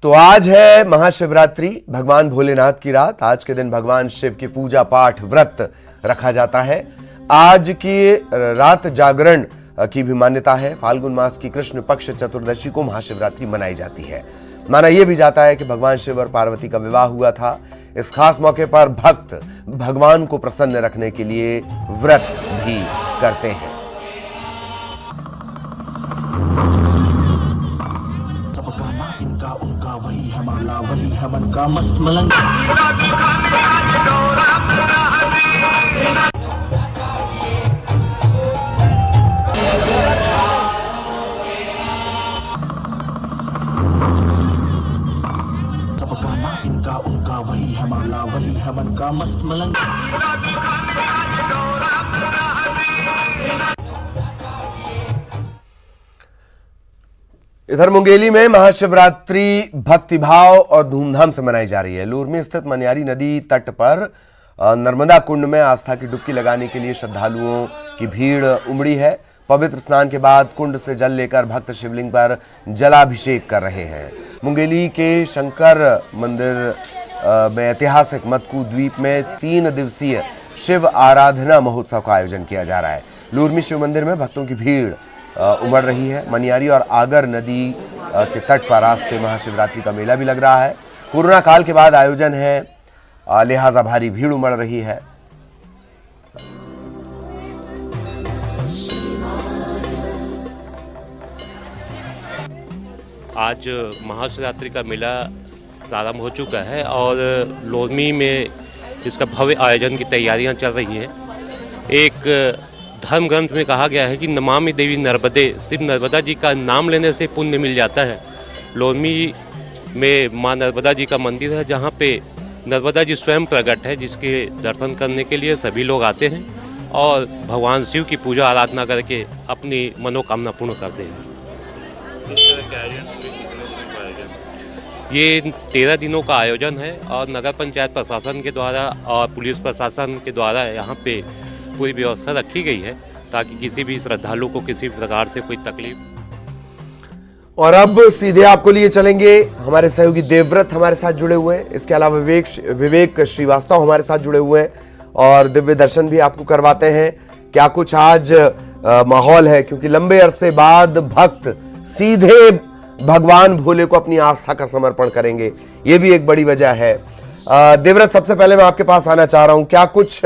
तो आज है महाशिवरात्रि, भगवान भोलेनाथ की रात। आज के दिन भगवान शिव की पूजा पाठ व्रत रखा जाता है। आज की रात जागरण की भी मान्यता है। फाल्गुन मास की कृष्ण पक्ष चतुर्दशी को महाशिवरात्रि मनाई जाती है। माना यह भी जाता है कि भगवान शिव और पार्वती का विवाह हुआ था। इस खास मौके पर भक्त भगवान को प्रसन्न रखने के लिए व्रत भी करते हैं। वही हमारा वही हमन का मस्त मलंग। सबका ना इनका उनका वही हमारा वही हमन का मस्त मलंग। इधर मुंगेली में महाशिवरात्रि भक्तिभाव और धूमधाम से मनाई जा रही है। लूरमी स्थित मनियारी नदी तट पर नर्मदा कुंड में आस्था की डुबकी लगाने के लिए श्रद्धालुओं की भीड़ उमड़ी है। पवित्र स्नान के बाद कुंड से जल लेकर भक्त शिवलिंग पर जलाभिषेक कर रहे हैं। मुंगेली के शंकर मंदिर में ऐतिहासिक मत्कू द्वीप में 3 दिवसीय शिव आराधना महोत्सव का आयोजन किया जा रहा है। लूरमी शिव मंदिर में भक्तों की भीड़ उमड़ रही है। मनियारी और आगर नदी के तट पर आज से महाशिवरात्रि का मेला भी लग रहा है। कोरोना काल के बाद आयोजन है, लिहाजा भारी भीड़ उमड़ रही है। आज महाशिवरात्रि का मेला प्रारंभ हो चुका है और लूरमी में इसका भव्य आयोजन की तैयारियां चल रही हैं। एक धर्म ग्रंथ में कहा गया है कि नमामि देवी नर्मदे, सिर्फ नर्मदा जी का नाम लेने से पुण्य मिल जाता है। लूरमी में मां नर्मदा जी का मंदिर है, जहां पे नर्मदा जी स्वयं प्रकट है, जिसके दर्शन करने के लिए सभी लोग आते हैं और भगवान शिव की पूजा आराधना करके अपनी मनोकामना पूर्ण करते हैं। ये 13 दिनों का आयोजन है और नगर पंचायत प्रशासन के द्वारा और पुलिस प्रशासन के द्वारा यहाँ पे पूरी व्यवस्था रखी गई है ताकि किसी भी श्रद्धालु को किसी प्रकार से कोई तकलीफ। और अब सीधे आपको लिए चलेंगे, हमारे सहयोगी देवव्रत हमारे साथ जुड़े हुए हैं। इसके अलावा विवेक श्रीवास्तव हमारे साथ जुड़े हुए हैं और दिव्य दर्शन भी आपको करवाते हैं। क्या कुछ आज माहौल है, क्योंकि लंबे अरसे बाद भक्त सीधे भगवान भोले को अपनी आस्था का समर्पण करेंगे, ये भी एक बड़ी वजह है। देवव्रत, सबसे पहले मैं आपके पास आना चाह रहा हूं, क्या कुछ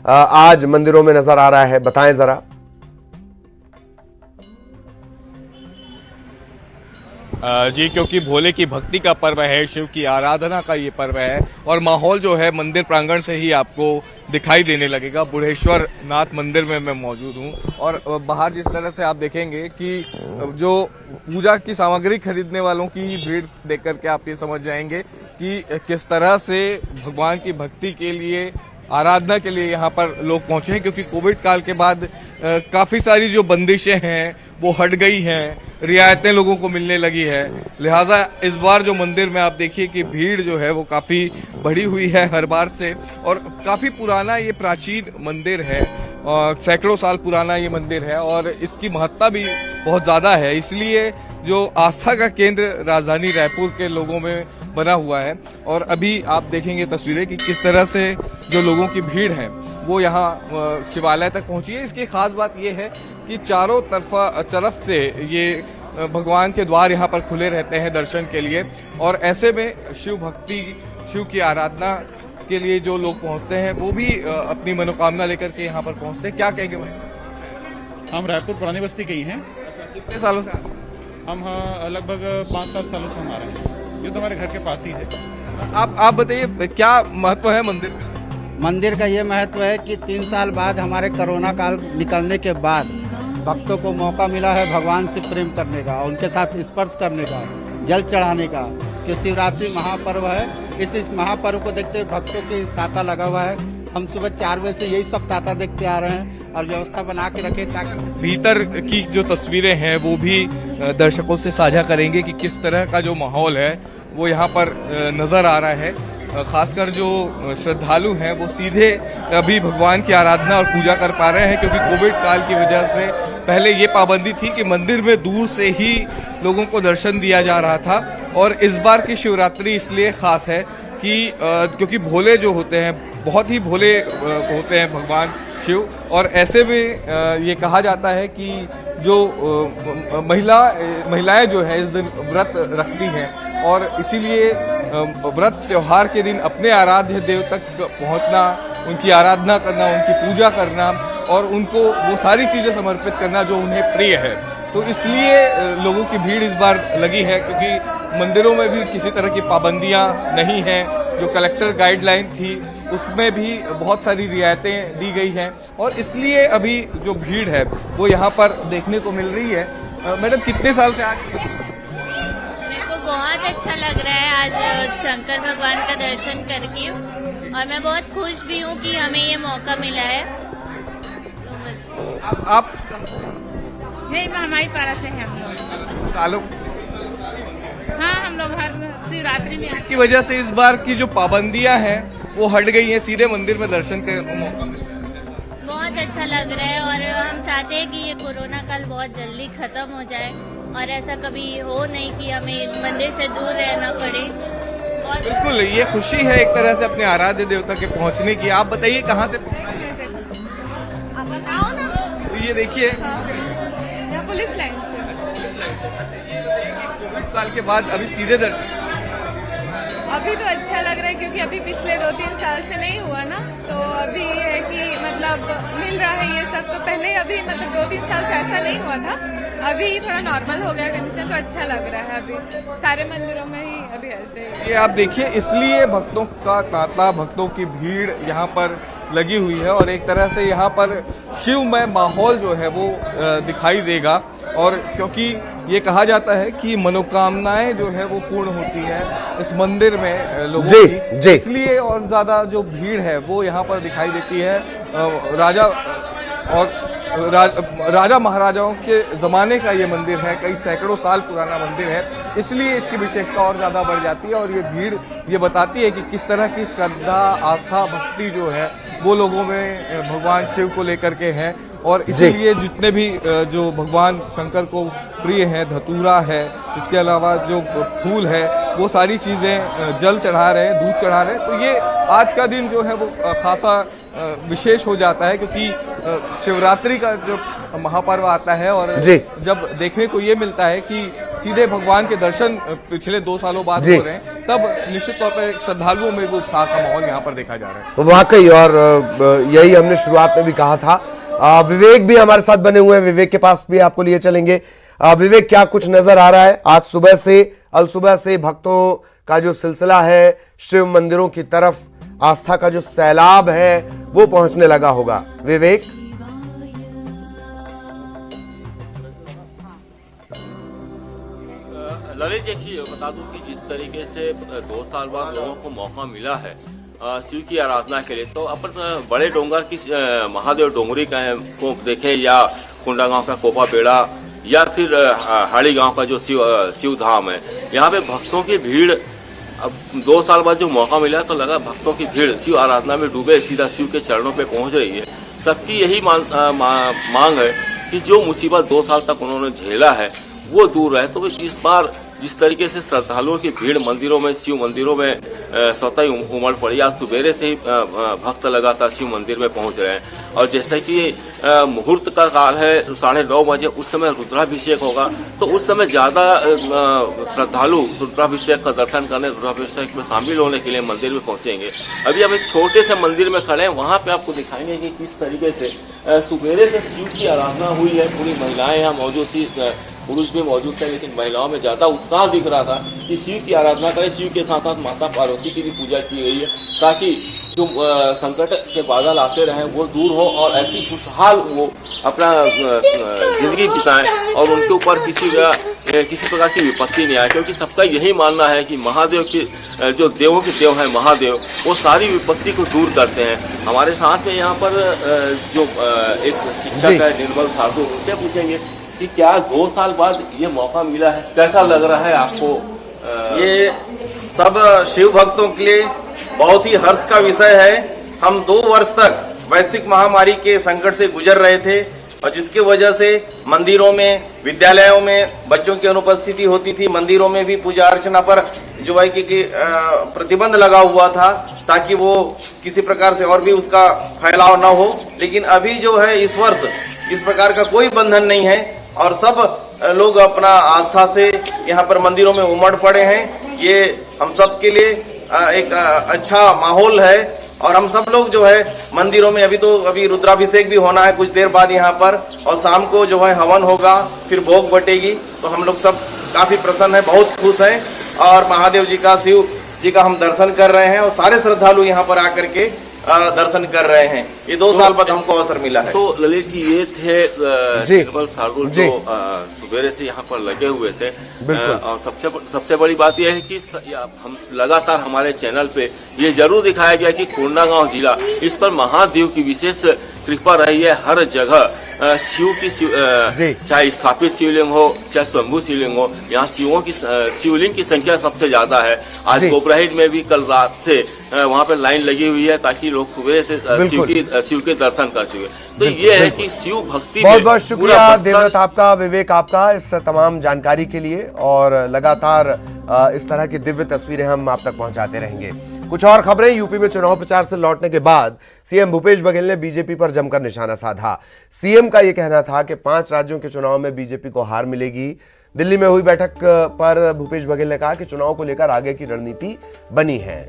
आज मंदिरों में नजर आ रहा है, बताएं जरा। जी, क्योंकि भोले की भक्ति का पर्व है, शिव की आराधना का ये पर्व है और माहौल जो है मंदिर प्रांगण से ही आपको दिखाई देने लगेगा। बुढ़ेश्वर नाथ मंदिर में मैं मौजूद हूँ और बाहर जिस तरह से आप देखेंगे कि जो पूजा की सामग्री खरीदने वालों की भीड़ देख करके आप ये समझ जाएंगे कि किस तरह से भगवान की भक्ति के लिए, आराधना के लिए यहाँ पर लोग पहुंचे हैं। क्योंकि कोविड काल के बाद काफी सारी जो बंदिशें हैं वो हट गई हैं, रियायतें लोगों को मिलने लगी है। लिहाजा इस बार जो मंदिर में आप देखिए कि भीड़ जो है वो काफी बढ़ी हुई है हर बार से। और काफी पुराना ये प्राचीन मंदिर है और सैकड़ों साल पुराना ये मंदिर है और इसकी महत्ता भी बहुत ज्यादा है। इसलिए जो आस्था का केंद्र राजधानी रायपुर के लोगों में बना हुआ है। और अभी आप देखेंगे तस्वीरें कि किस तरह से जो लोगों की भीड़ है वो यहाँ शिवालय तक पहुंची है। इसकी खास बात यह है कि चारों तरफ से ये भगवान के द्वार यहाँ पर खुले रहते हैं दर्शन के लिए। और ऐसे में शिव भक्ति, शिव की आराधना के लिए जो लोग पहुंचते हैं वो भी अपनी मनोकामना लेकर के यहाँ पर पहुंचते हैं। क्या कहेंगे भाई? हम रायपुर पुरानी बस्ती के ही हैं। कितने सालों से? हम लगभग 5-7 सालों से हम आ रहे हैं। ये तो हमारे घर के पास ही है। आप बताइए क्या महत्व है मंदिर का? मंदिर का ये महत्व है कि 3 साल बाद हमारे कोरोना काल निकलने के बाद भक्तों को मौका मिला है भगवान से प्रेम करने का, उनके साथ स्पर्श करने का, जल चढ़ाने का। कि शिवरात्रि महापर्व है, इस महापर्व को देखते हुए भक्तों की तांता लगा हुआ है। हम सुबह 4 बजे से यही सब तांता देखते आ रहे हैं और व्यवस्था बना के रखे ताकि भीतर की जो तस्वीरें हैं वो भी दर्शकों से साझा करेंगे कि किस तरह का जो माहौल है वो यहाँ पर नजर आ रहा है। खासकर जो श्रद्धालु हैं वो सीधे अभी भगवान की आराधना और पूजा कर पा रहे हैं, क्योंकि कोविड काल की वजह से पहले ये पाबंदी थी कि मंदिर में दूर से ही लोगों को दर्शन दिया जा रहा था। और इस बार की शिवरात्रि इसलिए खास है कि क्योंकि भोले जो होते हैं, बहुत ही भोले होते हैं भगवान शिव, और ऐसे में ये कहा जाता है कि जो महिलाएं जो है इस दिन व्रत रखती हैं और इसीलिए व्रत त्योहार के दिन अपने आराध्य देव तक पहुंचना, उनकी आराधना करना, उनकी पूजा करना और उनको वो सारी चीज़ें समर्पित करना जो उन्हें प्रिय है। तो इसलिए लोगों की भीड़ इस बार लगी है, क्योंकि मंदिरों में भी किसी तरह की पाबंदियां नहीं हैं। जो कलेक्टर गाइडलाइन थी उसमें भी बहुत सारी रियायतें दी गई हैं और इसलिए अभी जो भीड़ है वो यहाँ पर देखने को मिल रही है। मैडम, कितने साल से आ रही हैं? मेरे को बहुत अच्छा लग रहा है आज शंकर भगवान का दर्शन करके, और मैं बहुत खुश भी हूँ कि हमें ये मौका मिला है। तो बस आप यही हमारी पारा से हैं हम लोग। सालों हाँ, हम लोग हर शिवरात्रि में की वजह से इस बार की जो पाबंदियां हैं वो हट गई हैं, सीधे मंदिर में दर्शन करने का मौका मिल रहा है। बहुत अच्छा लग रहा है और हम चाहते हैं कि ये कोरोना काल बहुत जल्दी खत्म हो जाए और ऐसा कभी हो नहीं कि हमें इस मंदिर से दूर रहना पड़े। और बिल्कुल, ये खुशी है एक तरह से अपने आराध्य देवता के पहुंचने की। आप बताइए कहाँ से? आप बताओ ना। तो ये देखिए पुलिस लाइन से कोविड काल के बाद अभी सीधे दर्शन। अभी तो अच्छा लग रहा है क्योंकि अभी पिछले 2-3 साल से नहीं हुआ ना, तो अभी है कि मतलब मिल रहा है ये सब। तो पहले अभी मतलब 2-3 साल से ऐसा नहीं हुआ था, अभी थोड़ा नॉर्मल हो गया कंडीशन, तो अच्छा लग रहा है। अभी सारे मंदिरों में ही अभी ऐसे ही। ये आप देखिए, इसलिए भक्तों का तांता, भक्तों की भीड़ यहाँ पर लगी हुई है और एक तरह से यहाँ पर शिवमय माहौल जो है वो दिखाई देगा। और क्योंकि ये कहा जाता है कि मनोकामनाएं जो है वो पूर्ण होती है इस मंदिर में लोगों की, इसलिए और ज्यादा जो भीड़ है वो यहाँ पर दिखाई देती है। राजा महाराजाओं के ज़माने का ये मंदिर है, कई सैकड़ों साल पुराना मंदिर है, इसलिए इसकी विशेषता और ज़्यादा बढ़ जाती है। और ये भीड़ ये बताती है कि किस तरह की श्रद्धा, आस्था, भक्ति जो है वो लोगों में भगवान शिव को लेकर के है। और इसीलिए जितने भी जो भगवान शंकर को प्रिय है, धतूरा है, इसके अलावा जो फूल है, वो सारी चीज़ें जल चढ़ा रहे हैं, दूध चढ़ा रहे हैं। तो ये आज का दिन जो है वो खासा विशेष हो जाता है, क्योंकि शिवरात्रि का जो महापर्व आता है और जब देखने को ये मिलता है कि सीधे भगवान के दर्शन पिछले 2 सालों बाद हो रहे हैं, तब निश्चित तौर पर श्रद्धालुओं में वो उत्साह का माहौल यहाँ पर देखा जा रहा है। वाकई, और यही हमने शुरुआत में भी कहा था। विवेक भी हमारे साथ बने हुए हैं, विवेक के पास भी आपको लिए चलेंगे। विवेक, क्या कुछ नजर आ रहा है? आज सुबह से भक्तों का जो सिलसिला है शिव मंदिरों की तरफ, आस्था का जो सैलाब है वो पहुंचने लगा होगा। विवेक, ललित जी, बता दूं कि जिस तरीके से 2 साल बाद लोगों को मौका मिला है शिव की आराधना के लिए, तो अपन बड़े डोंगर की महादेव डोंगरी को देखें या कुंडा गांव का कोपा बेड़ा या फिर हाड़ी गांव का जो शिव धाम है, यहाँ पे भक्तों की भीड़ अब 2 साल बाद जो मौका मिला तो लगा भक्तों की भीड़ शिव आराधना में डूबे, सीधा शिव के चरणों पे पहुंच रही है। सबकी यही मांग है कि जो मुसीबत 2 साल तक उन्होंने झेला है वो दूर रहे। तो इस बार जिस तरीके से श्रद्धालुओं की भीड़ मंदिरों में, शिव मंदिरों में स्वतः ही उमड़ पड़ी, आज सुबेरे से ही भक्त लगातार शिव मंदिर में पहुंच रहे हैं। और जैसे कि मुहूर्त का काल है 9:30 बजे, उस समय रुद्राभिषेक होगा, तो उस समय ज्यादा श्रद्धालु रुद्राभिषेक का दर्शन करने, रुद्राभिषेक में शामिल होने के लिए मंदिर में पहुंचेंगे। अभी हम एक छोटे से मंदिर में खड़े हैं, वहां पे आपको दिखाएंगे कि किस तरीके से सुबेरे से शिव की आराधना हुई है। पूरी महिलाएं यहाँ मौजूद थी, पुरुष भी मौजूद थे, लेकिन महिलाओं में ज्यादा उत्साह दिख रहा था कि शिव की आराधना करें। शिव के साथ साथ माता पार्वती की भी पूजा की गई है, ताकि जो संकट के बादल आते रहे वो दूर हो और ऐसी खुशहाल वो अपना जिंदगी बिताएं और उनके ऊपर किसी प्रकार की विपत्ति नहीं आए। क्योंकि सबका यही मानना है कि महादेव की जो देवों के देव है महादेव, वो सारी विपत्ति को दूर करते हैं। हमारे साथ में यहाँ पर जो एक शिक्षक है निर्मल साधु, उनसे पूछेंगे कि क्या 2 साल बाद ये मौका मिला है, कैसा लग रहा है आपको? ये सब शिव भक्तों के लिए बहुत ही हर्ष का विषय है। हम 2 वर्ष तक वैश्विक महामारी के संकट से गुजर रहे थे, और जिसकी वजह से मंदिरों में, विद्यालयों में बच्चों की अनुपस्थिति होती थी। मंदिरों में भी पूजा अर्चना पर जो है कि प्रतिबंध लगा हुआ था ताकि वो किसी प्रकार से और भी उसका फैलाव न हो। लेकिन अभी जो है इस वर्ष इस प्रकार का कोई बंधन नहीं है और सब लोग अपना आस्था से यहाँ पर मंदिरों में उमड़ पड़े हैं। ये हम सब के लिए एक अच्छा माहौल है और हम सब लोग जो है मंदिरों में अभी रुद्राभिषेक भी होना है कुछ देर बाद यहाँ पर, और शाम को जो है हवन होगा, फिर भोग बटेगी। तो हम लोग सब काफी प्रसन्न हैं, बहुत खुश हैं और महादेव जी का, शिव जी का हम दर्शन कर रहे हैं और सारे श्रद्धालु यहाँ पर आकर के दर्शन कर रहे हैं। ये 2 साल बाद हमको अवसर मिला है। तो ललित जी, ये थे निर्मल शार्दुल जो सुबेरे से यहाँ पर लगे हुए थे। और सबसे बड़ी बात यह है कि हम लगातार हमारे चैनल पे ये जरूर दिखाया गया कि कोंडागांव जिला, इस पर महादेव की विशेष कृपा रही है। हर जगह शिव की चाहे स्थापित शिवलिंग हो चाहे स्वयंभू शिवलिंग हो, यहाँ शिवलिंग की संख्या सबसे ज्यादा है। आज गोबराहिट में भी कल रात से वहाँ पे लाइन लगी हुई है ताकि लोग सुबह से शिव के दर्शन कर सके। तो ये है कि शिव भक्ति। बहुत बहुत शुक्रिया देवव्रत आपका, विवेक आपका इस तमाम जानकारी के लिए, और लगातार इस तरह की दिव्य तस्वीरें हम आप तक पहुंचाते रहेंगे। कुछ और खबरें। यूपी में चुनाव प्रचार से लौटने के बाद सीएम भूपेश बघेल ने बीजेपी पर जमकर निशाना साधा। सीएम का यह कहना था कि 5 राज्यों के चुनाव में बीजेपी को हार मिलेगी। दिल्ली में हुई बैठक पर भूपेश बघेल ने कहा कि चुनाव को लेकर आगे की रणनीति बनी है।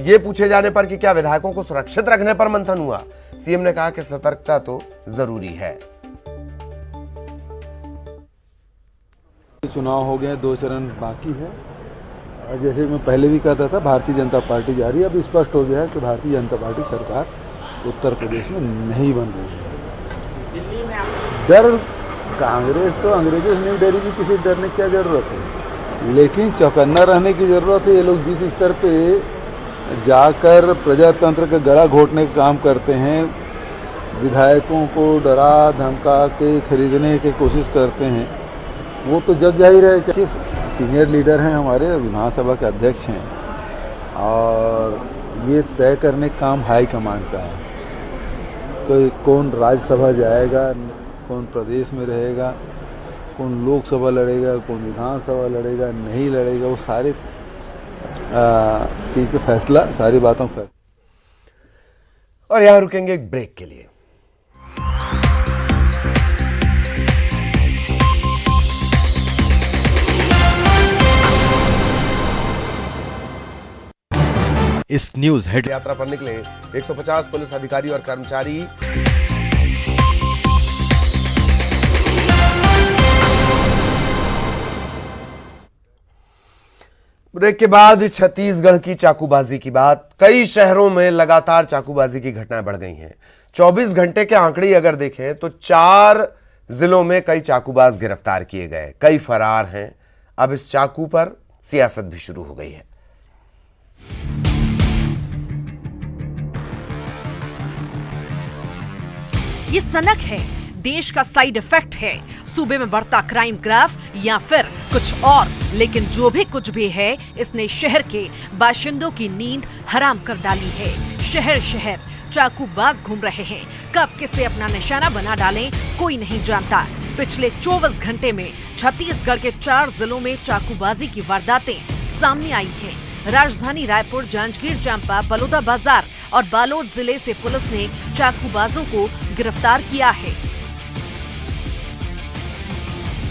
ये पूछे जाने पर कि क्या विधायकों को सुरक्षित रखने पर मंथन हुआ, सीएम ने कहा कि सतर्कता तो जरूरी है। चुनाव हो गए, 2 चरण बाकी है। जैसे मैं पहले भी कहता था, भारतीय जनता पार्टी जा रही है। अब स्पष्ट हो गया है कि भारतीय जनता पार्टी सरकार उत्तर प्रदेश में नहीं बन रही है। डर कांग्रेस तो अंग्रेजों से नहीं डरेगी, किसी डरने की क्या जरूरत है, लेकिन चौकन्ना रहने की जरूरत है। ये लोग जिस स्तर पे जाकर प्रजातंत्र का गला घोटने का काम करते हैं, विधायकों को डरा धमका के खरीदने की कोशिश करते हैं, वो तो जग जाहिर है। सीनियर लीडर हैं, हमारे विधानसभा के अध्यक्ष हैं, और ये तय करने का काम हाईकमान का है। कोई कौन राज्यसभा जाएगा, कौन प्रदेश में रहेगा, कौन लोकसभा लड़ेगा, कौन विधानसभा लड़ेगा, नहीं लड़ेगा, वो सारे चीज का फैसला, सारी बातों का। और यहां रुकेंगे एक ब्रेक के लिए। इस न्यूज हेड यात्रा पर निकले 150 पुलिस अधिकारी और कर्मचारी। ब्रेक के बाद छत्तीसगढ़ की चाकूबाजी की बात। कई शहरों में लगातार चाकूबाजी की घटनाएं बढ़ गई हैं। 24 घंटे के आंकड़े अगर देखें तो 4 जिलों में कई चाकूबाज गिरफ्तार किए गए, कई फरार हैं। अब इस चाकू पर सियासत भी शुरू हो गई है। ये सनक है, देश का साइड इफेक्ट है, सूबे में बढ़ता क्राइम ग्राफ या फिर कुछ और। लेकिन जो भी कुछ भी है, इसने शहर के बाशिंदों की नींद हराम कर डाली है। शहर शहर चाकूबाज घूम रहे हैं, कब किसे अपना निशाना बना डालें कोई नहीं जानता। पिछले 24 घंटे में छत्तीसगढ़ के 4 जिलों में चाकूबाजी की वारदातें सामने आई हैं। राजधानी रायपुर, जांजगीर चांपा, बलौदाबाजार और बालोद जिले से पुलिस ने चाकूबाजों को गिरफ्तार किया है।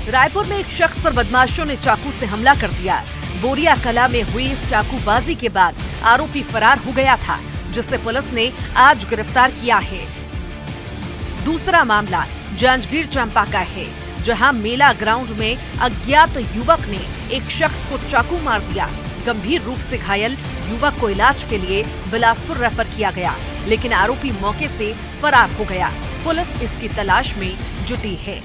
रायपुर में एक शख्स पर बदमाशों ने चाकू से हमला कर दिया। बोरिया कला में हुई इस चाकूबाजी के बाद आरोपी फरार हो गया था, जिसे पुलिस ने आज गिरफ्तार किया है। दूसरा मामला जांजगीर चांपा का है, जहां मेला ग्राउंड में अज्ञात युवक ने एक शख्स को चाकू मार दिया। गंभीर रूप से घायल युवक को इलाज के लिए बिलासपुर रेफर किया गया, लेकिन आरोपी मौके से फरार हो गया। पुलिस इसकी तलाश में जुटी है।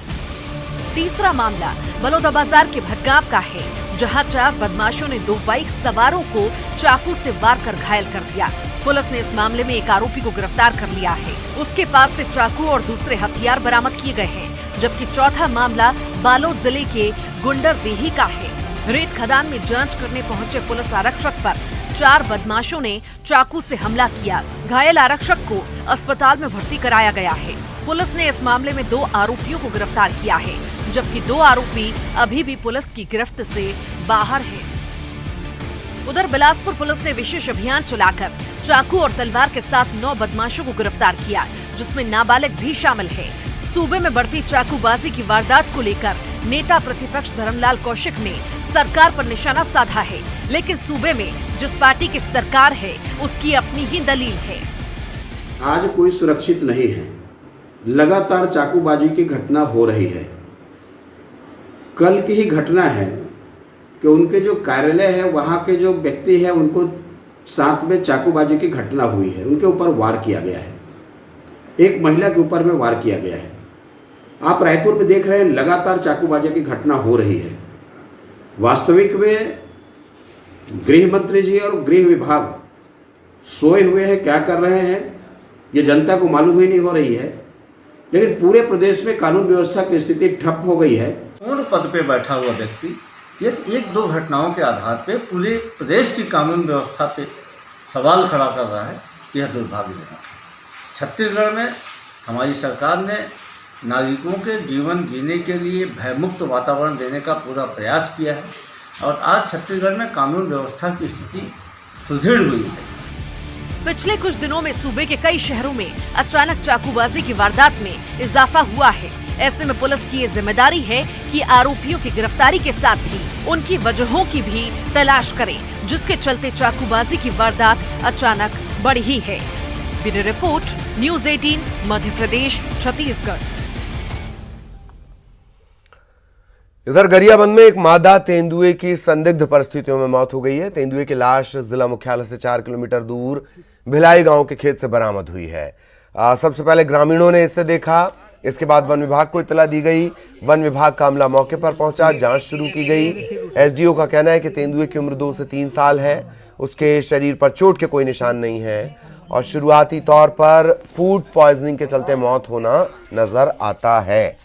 तीसरा मामला बलौदाबाजार के भटगांव का है, जहां 4 बदमाशों ने 2 बाइक सवारों को चाकू से वार कर घायल कर दिया। पुलिस ने इस मामले में एक आरोपी को गिरफ्तार कर लिया है। उसके पास से चाकू और दूसरे हथियार बरामद किए गए हैं। जबकि चौथा मामला बालोद जिले के गुंडरदेही का है। रेत खदान में जांच करने पहुंचे पुलिस आरक्षक पर 4 बदमाशों ने चाकू से हमला किया। घायल आरक्षक को अस्पताल में भर्ती कराया गया है। पुलिस ने इस मामले में 2 आरोपियों को गिरफ्तार किया है, जबकि 2 आरोपी अभी भी पुलिस की गिरफ्त से बाहर हैं। उधर बिलासपुर पुलिस ने विशेष अभियान चलाकर चाकू और तलवार के साथ 9 बदमाशों को गिरफ्तार किया, जिसमें नाबालिग भी शामिल है। सूबे में बढ़ती चाकूबाजी की वारदात को लेकर नेता प्रतिपक्ष धर्मलाल कौशिक ने सरकार पर निशाना साधा है, लेकिन सूबे में जिस पार्टी की सरकार है उसकी अपनी ही दलील है। आज कोई सुरक्षित नहीं है, लगातार चाकूबाजी की घटना हो रही है। कल की ही घटना है कि उनके जो कार्यालय है वहाँ के जो व्यक्ति है उनको साथ में चाकूबाजी की घटना हुई है, उनके ऊपर वार किया गया है, एक महिला के ऊपर में वार किया गया है। आप रायपुर में देख रहे हैं लगातार चाकूबाजी की घटना हो रही है। वास्तविक में गृह मंत्री जी और गृह विभाग सोए हुए हैं, क्या कर रहे हैं ये जनता को मालूम ही नहीं हो रही है, लेकिन पूरे प्रदेश में कानून व्यवस्था की स्थिति ठप हो गई है। पूर्ण पद पे बैठा हुआ व्यक्ति ये 1-2 घटनाओं के आधार पे पूरे प्रदेश की कानून व्यवस्था पे सवाल खड़ा कर रहा है, यह दुर्भाग्यजनक है। छत्तीसगढ़ में हमारी सरकार ने नागरिकों के जीवन जीने के लिए भयमुक्त वातावरण देने का पूरा प्रयास किया है और आज छत्तीसगढ़ में कानून व्यवस्था की स्थिति सुदृढ़ हुई है। पिछले कुछ दिनों में सूबे के कई शहरों में अचानक चाकूबाजी की वारदात में इजाफा हुआ है। ऐसे में पुलिस की ये जिम्मेदारी है कि आरोपियों की गिरफ्तारी के साथ ही उनकी वजहों की भी तलाश करे, जिसके चलते चाकूबाजी की वारदात अचानक बढ़ी है। Bureau report, news 18, Madhya Pradesh, Chhattisgarh. इधर गरियाबंद में एक मादा तेंदुए की संदिग्ध परिस्थितियों में मौत हो गई है। तेंदुए की लाश जिला मुख्यालय से 4 किलोमीटर दूर भिलाई गांव के खेत से बरामद हुई है। सबसे पहले ग्रामीणों ने इसे देखा, इसके बाद वन विभाग को इत्तला दी गई। वन विभाग का अमला मौके पर पहुंचा, जांच शुरू की गई। एसडीओ का कहना है कि तेंदुए की उम्र 2 से 3 साल है, उसके शरीर पर चोट के कोई निशान नहीं है और शुरुआती तौर पर फूड पॉइजनिंग के चलते मौत होना नजर आता है।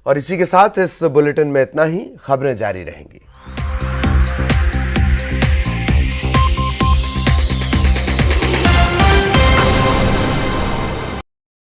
और इसी के साथ इस बुलेटिन में इतना ही। खबरें जारी रहेंगी।